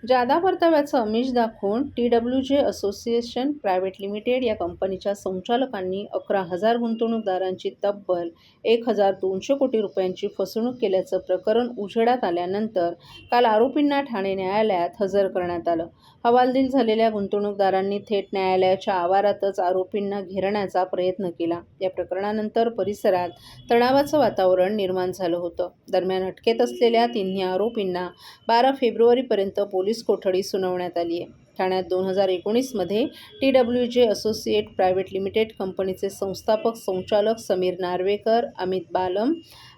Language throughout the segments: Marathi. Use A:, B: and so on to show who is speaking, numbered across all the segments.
A: जादा परताव्याचं आमिष दाखवून TWJ असोसिएशन प्रायव्हेट लिमिटेड या कंपनीच्या संचालकांनी 11,000 गुंतवणूकदारांची तब्बल 1,200 कोटी रुपयांची फसवणूक केल्याचं प्रकरण उजेडात आल्यानंतर काल आरोपींना ठाणे न्यायालयात हजर करण्यात आलं. हवालदिल झालेल्या गुंतवणूकदारांनी थेट न्यायालयाच्या आवारातच आरोपींना घेरण्याचा प्रयत्न केला. या प्रकरणानंतर परिसरात तणावाचं वातावरण निर्माण झालं होतं. दरम्यान अटकेत असलेल्या तिन्ही आरोपींना 12 फेब्रुवारीपर्यंत पोलीस कोठडी सुनावण्यात आली आहे. ठाण्यात 2019 मध्ये TWJ असोसिएट प्रायव्हेट लिमिटेड कंपनीचे संस्थापक संचालक समीर नार्वेकर, अमित बालम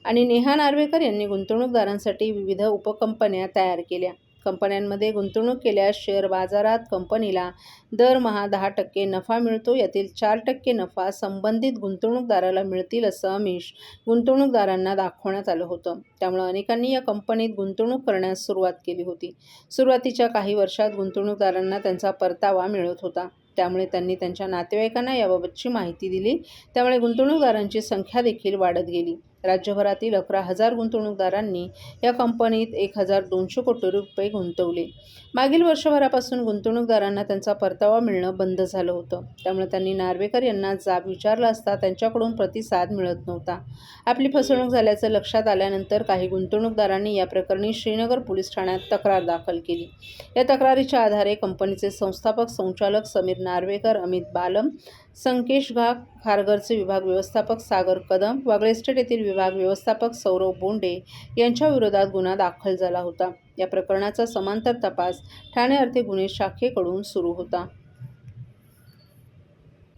A: आणि नेहा नार्वेकर यांनी गुंतवणूकदारांसाठी विविध उपकंपन्या तयार केल्या. कंपन्यांमध्ये गुंतवणूक केल्यास शेअर बाजारात कंपनीला दरमहा 10% नफा मिळतो. यातील 4% नफा संबंधित गुंतवणूकदाराला मिळतील असं आमिष गुंतवणूकदारांना दाखवण्यात आलं होतं. त्यामुळे अनेकांनी या कंपनीत गुंतवणूक करण्यास सुरुवात केली होती. सुरुवातीच्या काही वर्षात गुंतवणूकदारांना त्यांचा परतावा मिळत होता. त्यामुळे त्यांनी त्यांच्या नातेवाईकांना याबाबतची माहिती दिली. त्यामुळे गुंतवणूकदारांची संख्या देखील वाढत गेली. राज्यभरातील 11,000 गुंतवणूकदारांनी या कंपनीत 1,200 कोटी रुपये गुंतवले. मागील वर्षभरापासून गुंतवणूकदारांना त्यांचा परतावा मिळणं बंद झालं होतं. त्यामुळे त्यांनी नार्वेकर यांना जाब विचारला असता त्यांच्याकडून प्रतिसाद मिळत नव्हता. आपली फसवणूक झाल्याचं लक्षात आल्यानंतर काही गुंतवणूकदारांनी या प्रकरणी श्रीनगर पोलीस ठाण्यात तक्रार दाखल केली. या तक्रारीच्या आधारे कंपनीचे संस्थापक संचालक समीर नार्वेकर, अमित बालम, संकेश घाग, खारघरचे विभाग व्यवस्थापक सागर कदम, वागळे इस्टेट येथील विभाग व्यवस्थापक सौरव बोंडे यांच्या विरोधात गुन्हा दाखल झाला होता. या प्रकरणाचा समांतर तपास ठाणे आर्थिक गुन्हे शाखेकडून सुरू होता.